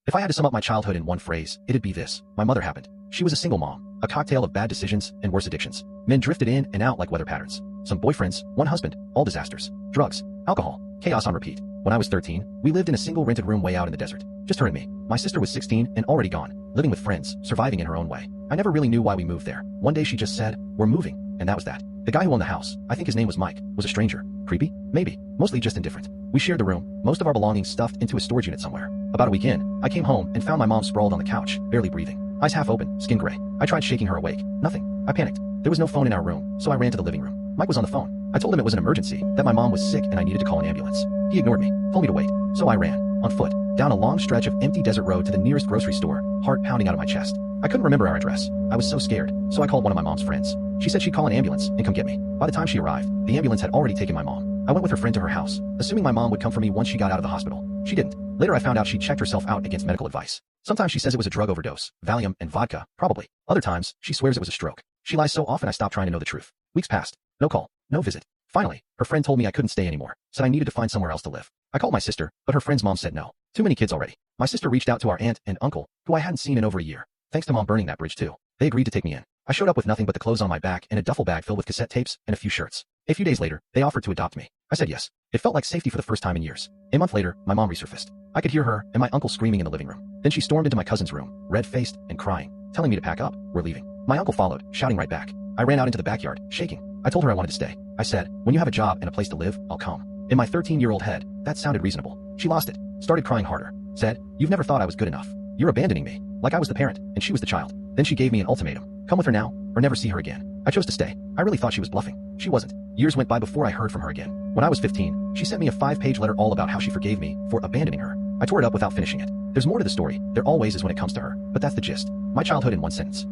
If I had to sum up my childhood in one phrase, it'd be this: my mother happened. She was a single mom, a cocktail of bad decisions and worse addictions. Men drifted in and out like weather patterns. Some boyfriends, one husband, all disasters. Drugs, alcohol, chaos on repeat. When I was 13, we lived in a single rented room way out in the desert. Just her and me. My sister was 16 and already gone, living with friends, surviving in her own way. I never really knew why we moved there. One day she just said, "We're moving," and that was that. The guy who owned the house, I think his name was Mike, was a stranger. Creepy? Maybe. Mostly just indifferent. We shared the room, most of our belongings stuffed into a storage unit somewhere. About a week in, I came home and found my mom sprawled on the couch, barely breathing. Eyes half open, skin gray. I tried shaking her awake. Nothing. I panicked. There was no phone in our room, so I ran to the living room. Mike was on the phone. I told him it was an emergency, that my mom was sick and I needed to call an ambulance. He ignored me, told me to wait. So I ran, on foot, down a long stretch of empty desert road to the nearest grocery store, heart pounding out of my chest. I couldn't remember our address. I was so scared, so I called one of my mom's friends. She said she'd call an ambulance and come get me. By the time she arrived, the ambulance had already taken my mom. I went with her friend to her house, assuming my mom would come for me once she got out of the hospital. She didn't. Later I found out she checked herself out against medical advice. Sometimes she says it was a drug overdose, Valium and vodka, probably. Other times, she swears it was a stroke. She lies so often I stopped trying to know the truth. Weeks passed. No call. No visit. Finally, her friend told me I couldn't stay anymore, said I needed to find somewhere else to live. I called my sister, but her friend's mom said no. Too many kids already. My sister reached out to our aunt and uncle, who I hadn't seen in over a year. Thanks to mom burning that bridge too. They agreed to take me in. I showed up with nothing but the clothes on my back and a duffel bag filled with cassette tapes and a few shirts. A few days later, they offered to adopt me. I said yes. It felt like safety for the first time in years. A month later, my mom resurfaced. I could hear her and my uncle screaming in the living room. Then she stormed into my cousin's room, red-faced and crying, telling me to pack up. We're leaving. My uncle followed, shouting right back. I ran out into the backyard, shaking. I told her I wanted to stay. I said, when you have a job and a place to live, I'll come. In my 13-year-old head, that sounded reasonable. She lost it, started crying harder, said, "You've never thought I was good enough. You're abandoning me," like I was the parent and she was the child. Then she gave me an ultimatum. Come with her now, or never see her again. I chose to stay. I really thought she was bluffing. She wasn't. Years went by before I heard from her again. When I was 15, she sent me a 5-page letter all about how she forgave me for abandoning her. I tore it up without finishing it. There's more to the story. There always is when it comes to her, but that's the gist. My childhood in one sentence.